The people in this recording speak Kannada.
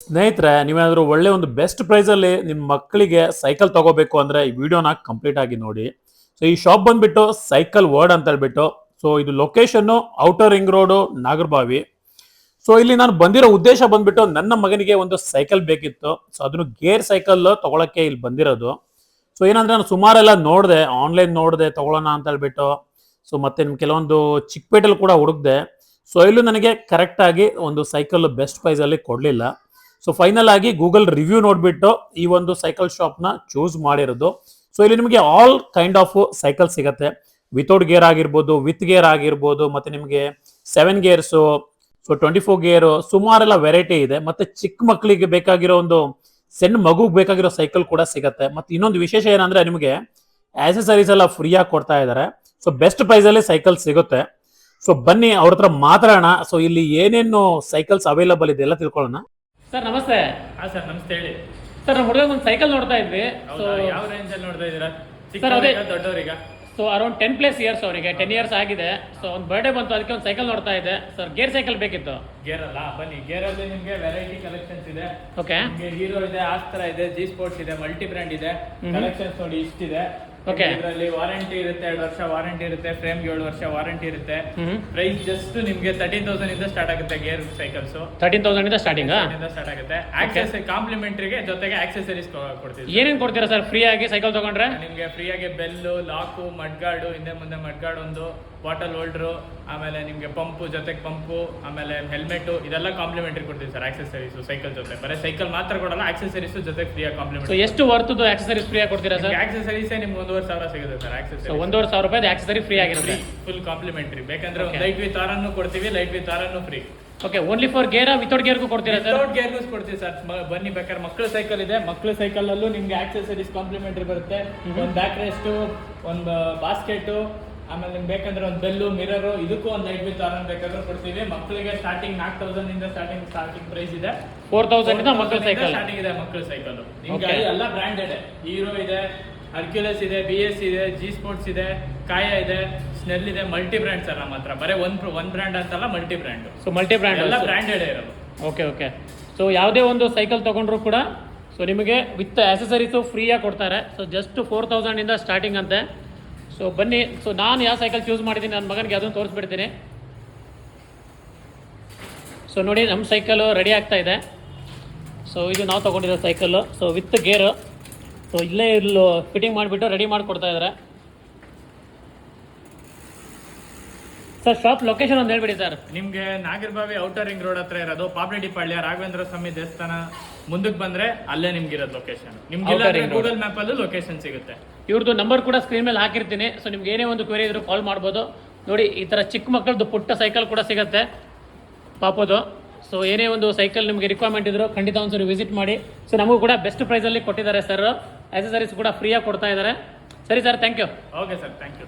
ಸ್ನೇಹಿತರೆ, ನೀವೇನಾದರೂ ಒಳ್ಳೆ ಒಂದು ಬೆಸ್ಟ್ ಪ್ರೈಸಲ್ಲಿ ನಿಮ್ಮ ಮಕ್ಕಳಿಗೆ ಸೈಕಲ್ ತಗೋಬೇಕು ಅಂದರೆ ಈ ವಿಡಿಯೋನ ಕಂಪ್ಲೀಟ್ ಆಗಿ ನೋಡಿ. ಸೊ ಈ ಶಾಪ್ ಬಂದ್ಬಿಟ್ಟು ಸೈಕಲ್ ವರ್ಡ್ ಅಂತ ಹೇಳ್ಬಿಟ್ಟು, ಸೊ ಇದು location outer ring road, Nagarbhavi. So ಇಲ್ಲಿ ನಾನು ಬಂದಿರೋ ಉದ್ದೇಶ ಬಂದ್ಬಿಟ್ಟು ನನ್ನ ಮಗನಿಗೆ ಒಂದು ಸೈಕಲ್ ಬೇಕಿತ್ತು. ಸೊ ಅದನ್ನು ಗೇರ್ ಸೈಕಲ್ ತಗೊಳಕ್ಕೆ ಇಲ್ಲಿ ಬಂದಿರೋದು. ಸೊ ಏನಂದ್ರೆ ನಾನು ಸುಮಾರೆಲ್ಲ ನೋಡಿದೆ, ಆನ್ಲೈನ್ ನೋಡಿದೆ ತಗೊಳ್ಳೋಣ ಅಂತ ಹೇಳ್ಬಿಟ್ಟು. ಸೊ ಮತ್ತೆ ನಿಮ್ ಕೆಲವೊಂದು ಚಿಕ್ಕಪೇಟೆಲ್ ಕೂಡ ಹುಡುಕ್ದೆ. ಸೊ ಇಲ್ಲೂ ನನಗೆ ಕರೆಕ್ಟ್ ಆಗಿ ಒಂದು ಸೈಕಲ್ ಬೆಸ್ಟ್ ಪ್ರೈಸ್ ಅಲ್ಲಿ ಕೊಡ್ಲಿಲ್ಲ. ಸೊ ಫೈನಲ್ ಆಗಿ ಗೂಗಲ್ ರಿವ್ಯೂ ನೋಡ್ಬಿಟ್ಟು ಈ ಒಂದು ಸೈಕಲ್ ಶಾಪ್ ನ ಚೂಸ್ ಮಾಡಿರೋದು. ಸೊ ಇಲ್ಲಿ ನಿಮಗೆ ಆಲ್ ಕೈಂಡ್ ಆಫ್ ಸೈಕಲ್ ಸಿಗತ್ತೆ. ವಿತೌಟ್ ಗೇರ್ ಆಗಿರ್ಬೋದು, ವಿತ್ ಗೇರ್ ಆಗಿರ್ಬೋದು, ಮತ್ತೆ ನಿಮಗೆ 7 ಗೇರ್ಸು, ಸೊ 24 ಗೇರ್, ಸುಮಾರೆಲ್ಲ ವೆರೈಟಿ ಇದೆ. ಮತ್ತೆ ಚಿಕ್ಕ ಮಕ್ಕಳಿಗೆ ಬೇಕಾಗಿರೋ ಒಂದು ಸಣ್ಣ ಮಗುಗೆ ಬೇಕಾಗಿರೋ ಸೈಕಲ್ ಕೂಡ ಸಿಗತ್ತೆ. ಮತ್ತೆ ಇನ್ನೊಂದು ವಿಶೇಷ ಏನಂದ್ರೆ ನಿಮಗೆ ಆಕ್ಸೆಸರೀಸ್ ಎಲ್ಲ ಫ್ರೀ ಆಗಿ ಕೊಡ್ತಾ ಇದ್ದಾರೆ. ಸೊ ಬೆಸ್ಟ್ ಪ್ರೈಸ್ ಅಲ್ಲಿ ಸೈಕಲ್ ಸಿಗುತ್ತೆ. ಸೊ ಬನ್ನಿ ಅವ್ರ ಹತ್ರ ಮಾತಾಡೋಣ. ಸೊ ಇಲ್ಲಿ ಏನೇನು ಸೈಕಲ್ಸ್ ಅವೈಲಬಲ್ ಇದೆ ಎಲ್ಲ ತಿಳ್ಕೊಳ್ಳೋಣ. ಸರ್ ನಮಸ್ತೆ. ಹಾ ಸರ್ ನಮಸ್ತೆ, ಹೇಳಿ ಸರ್ ನಮ್ಮ ಹುಡುಗ ಒಂದು ಸೈಕಲ್ ನೋಡ್ತಾ ಇದ್ವಿ. ಸೊ ಯಾವ ರೇಂಜ್ ಅಲ್ಲಿ ನೋಡ್ತಾ ಇದ್ದೀರಾ? ಸರ್ ಅದೇ ದೊಡ್ಡವರಿಗ? ಸೊ ಅರೌಂಡ್ 10+ ಇಯರ್ಸ್ ಅವರಿಗೆ, 10 ಇಯರ್ಸ್ ಆಗಿದೆ. ಸೊ ಒಂದು ಬರ್ಡೇ ಬಂತು, ಅದಕ್ಕೆ ಒಂದು ಸೈಕಲ್ ನೋಡ್ತಾ ಇದೆ. ಸರ್ ಗೇರ್ ಸೈಕಲ್ ಬೇಕಿತ್ತು. ಗೇರ್ ಅಲ್ಲ, ಬನ್ನಿ ಗೇರ್ ಅಲ್ಲಿ ನಿಮ್ಗೆ ವೆರೈಟಿ ಕಲೆಕ್ಷನ್ಸ್ ಇದೆ. ಓಕೆ, ಹೀರೋ ಇದೆ, ಆಸ್ತ್ರ ಇದೆ, ಜಿ ಸ್ಪೋರ್ಟ್ಸ್ ಇದೆ, ಮಲ್ಟಿ ಬ್ರ್ಯಾಂಡ್ ಇದೆ. ಕಲೆಕ್ಷನ್ಸ್ ನೋಡಿ ಇಷ್ಟಿದೆ. ಓಕೆ, ಇದರಲ್ಲಿ ವಾರಂಟಿ ಇರುತ್ತೆ, 2 ವರ್ಷ ವಾರಂಟಿ ಇರುತ್ತೆ, ಫ್ರೇಮ್ 7 ವರ್ಷ ವಾರಂಟಿ ಇರುತ್ತೆ. ಪ್ರೈಸ್ ಜಸ್ಟ್ ನಿಮ್ಗೆ 13,000 ಇಂದ ಸ್ಟಾರ್ಟ್ ಆಗುತ್ತೆ. ಗೇರ್ ಸೈಕಲ್ಸ್ 13,000 ಇಂದ ಸ್ಟಾರ್ಟಿಂಗ್ ಸ್ಟಾರ್ಟ್ ಆಗುತ್ತೆ. ಆಕ್ಸೆಸ್ ಕಾಂಪ್ಲಿಮೆಂಟರಿಗೆ ಜೊತೆಗೆ ಆಕ್ಸೆಸರೀಸ್ ಕೊಡ್ತೀವಿ. ಏನೇನು ಕೊಡ್ತೀರಾ ಸರ್ ಫ್ರೀ ಆಗಿ ಸೈಕಲ್ ತಗೊಂಡ್ರೆ? ನಿಮ್ಗೆ ಫ್ರೀ ಆಗಿ ಬೆಲ್ಲು, ಲಾಕು, ಮಡ್ಗಾರ್ಡು, ಹಿಂದೆ ಮುಂದೆ ಮಡ್ಗಾರ್ಡ್ ಒಂದು, ಬಾಟಲ್ ಹೋಲ್ಡರು, ಆಮೇಲೆ ನಿಮ್ಗೆ ಪಂಪು, ಜೊತೆಗೆ ಪಂಪು, ಆಮೇಲೆ ಹೆಲ್ಮೆಟ್, ಇದೆಲ್ಲ ಕಾಂಪ್ಲಿಮೆಂಟರಿ ಕೊಡ್ತೀವಿ ಸರ್. ಆಕ್ಸೆಸರೀಸ್ ಸೈಕಲ್ ಜೊತೆ, ಬರೀ ಸೈಕಲ್ ಮಾತ್ರ ಕೊಡಲ್ಲ, ಆಕ್ಸೆಸರೀಸ್ ಜೊತೆಗೆ ಫ್ರೀ ಆಗಿ ಕಾಂಪ್ಲಿಮೆಂಟ್. ಎಷ್ಟು ವರ್ತದ್ದು ಆಕ್ಸೆಸರೀಸ್ ಫ್ರೀ ಆಗಿ ಕೊಡ್ತೀರಾ ಸರ್? ಆಕ್ಸೆಸರೀಸ್ ನಿಮ್ಗೆ 1,500 ಸಿಗುತ್ತೆ ಸರ್. ಆಕ್ಸೆಸರೀಸ್ 1,500 ರೂಪಾಯಿ ಆಕ್ಸೆಸರಿ ಫ್ರೀ ಆಗಿರುತ್ತೆ, ಫುಲ್ ಕಾಂಪ್ಲಿಮೆಂಟರಿ. ಬೇಕಂದ್ರೆ ಲೈಟ್ ವಿತ್ ಆರನ್ನು ಕೊಡ್ತೀವಿ, ಲೈಟ್ ವಿತ್ ಆರನ್ನು free. Okay, only for gear, without ಗೇರ್ಗೂ ಕೊಡ್ತೀರಾ ಸರ್? ವಿತೌಟ್ ಗೇರ್ಗೂ ಕೊಡ್ತೀವಿ ಸರ್. ಬನ್ನಿ, ಬೇಕಾದ್ರೆ ಮಕ್ಕಳ ಸೈಕಲ್ ಇದೆ, ಮಕ್ಕಳ ಸೈಕಲ್ ಅಲ್ಲೂ ನಿಮ್ಗೆ ಆಕ್ಸೆಸರೀಸ್ ಕಾಂಪ್ಲಿಮೆಂಟರಿ ಬರುತ್ತೆ. ಒಂದು ಬ್ಯಾಕ್ ರೆಸ್ಟ್, ಒಂದು ಬಾಸ್ಕೆಟ್, ಆಮೇಲೆ ನಿಮ್ಗೆ ಬೇಕಂದ್ರೆ ಒಂದು ಬೆಲ್ಲು, ಮಿರರು, ಇದಕ್ಕೂ ಒಂದು ಲೈಟ್ ವಿತ್ ಆರನ್ ಬೇಕಾದ್ರೂ ಕೊಡ್ತೀವಿ. ಮಕ್ಕಳಿಗೆ ಸ್ಟಾರ್ಟಿಂಗ್ 4,000 ಇಂದ ಸ್ಟಾರ್ಟಿಂಗ್ ಪ್ರೈಸ್ ಇದೆ. 4,000 ಇಂದ ಮಕ್ಕಳ ಸೈಕಲ್ ಸ್ಟಾರ್ಟಿಂಗ್ ಇದೆ. ಮಕ್ಕಳ ಸೈಕಲ್ ನಿಮ್ಗೆ ಎಲ್ಲ ಬ್ರ್ಯಾಂಡೆಡ್, ಹೀರೋ ಇದೆ, ಹರ್ಕ್ಯುಲಸ್ ಇದೆ, BS ಇದೆ, ಜಿ ಸ್ಪೋರ್ಟ್ಸ್ ಇದೆ, ಕಾಯ ಇದೆ, ಸ್ನೆಲ್ ಇದೆ. ಮಲ್ಟಿ ಬ್ರ್ಯಾಂಡ್ ಸರ್ ನಮ್ಮ ಹತ್ರ. ಬರೀ ಒನ್ ಬ್ರ್ಯಾಂಡ್ ಅಂತಲ್ಲ, multi brand. So multi brand ಎಲ್ಲ ಬ್ರ್ಯಾಂಡೆಡ್ ಇರೋದು. Okay okay. ಸೊ ಯಾವುದೇ ಒಂದು ಸೈಕಲ್ ತಗೊಂಡ್ರು ಕೂಡ ಸೊ ನಿಮಗೆ ವಿತ್ ಆಕ್ಸೆಸರೀಸು ಫ್ರೀಯಾಗಿ ಕೊಡ್ತಾರೆ. ಸೊ ಜಸ್ಟ್ 4,000 ಇಂದ ಸ್ಟಾರ್ಟಿಂಗ್ ಅಂತೆ. ಸೊ ಬನ್ನಿ. ಸೊ ನಾನು ಯಾವ ಸೈಕಲ್ ಚೂಸ್ ಮಾಡಿದ್ದೀನಿ ನನ್ನ ಮಗನಿಗೆ ಅದನ್ನು ತೋರಿಸ್ಬಿಡ್ತೀನಿ. ಸೊ ನೋಡಿ, ನಮ್ಮ ಸೈಕಲು ರೆಡಿ ಆಗ್ತಾ ಇದೆ. ಸೊ ಇದು ನಾವು ತೊಗೊಂಡಿರೋ ಸೈಕಲ್ಲು. ಸೊ ವಿತ್ ಗೇರು. ಸೊ ಇಲ್ಲೇ ಇಲ್ಲಿ ಫಿಟ್ಟಿಂಗ್ ಮಾಡಿಬಿಟ್ಟು ರೆಡಿ ಮಾಡಿಕೊಡ್ತಾ ಇದ್ದಾರೆ. ಸರ್ ಶಾಪ್ ಲೊಕೇಶನ್ ಒಂದು ಹೇಳ್ಬಿಡಿ ಸರ್. ನಿಮ್ಗೆ ನಾಗರಬಾವಿ ಔಟರ್ ರಿಂಗ್ ರೋಡ್ ಹತ್ರ ಇರೋದು. ಪಾಪ್ರೆಡ್ಡಿಪಾಳ್ಯ ರಾಘವೇಂದ್ರ ಸ್ವಾಮಿ ದೇವಸ್ಥಾನ ಮುಂದಕ್ಕೆ ಬಂದ್ರೆ ಅಲ್ಲೇ ನಿಮ್ಗೆ ಇರೋದು ಲೊಕೇಶನ್. ನಿಮ್ಗೆ ಗೂಗಲ್ ಮ್ಯಾಪ್ ಅಲ್ಲೂ ಲೊಕೇಶನ್ ಸಿಗುತ್ತೆ. ಇವ್ರದ್ದು ನಂಬರ್ ಕೂಡ ಸ್ಕ್ರೀನ್ ಮೇಲೆ ಹಾಕಿರ್ತೀನಿ. ಸೊ ನಿಮ್ಗೆ ಏನೇ ಒಂದು ಕ್ವೆರಿ ಇದ್ರೂ ಕಾಲ್ ಮಾಡ್ಬೋದು. ನೋಡಿ, ಈ ಥರ ಚಿಕ್ಕ ಮಕ್ಕಳದ್ದು ಪುಟ್ಟ ಸೈಕಲ್ ಕೂಡ ಸಿಗುತ್ತೆ ಪಾಪದು. ಸೊ ಏನೇ ಒಂದು ಸೈಕಲ್ ನಿಮಗೆ ರಿಕ್ವೈರ್ಮೆಂಟ್ ಇದ್ರು ಖಂಡಿತ ಒಂದ್ಸರಿ ವಿಸಿಟ್ ಮಾಡಿ. ಸೊ ನಮಗೂ ಕೂಡ ಬೆಸ್ಟ್ ಪ್ರೈಸಲ್ಲಿ ಕೊಟ್ಟಿದ್ದಾರೆ ಸರ್. ಆಕ್ಸೆಸರೀಸ್ ಕೂಡ ಫ್ರೀಯಾಗಿ ಕೊಡ್ತಾ ಇದ್ದಾರೆ. ಸರಿ sir, thank you. Okay sir, thank you.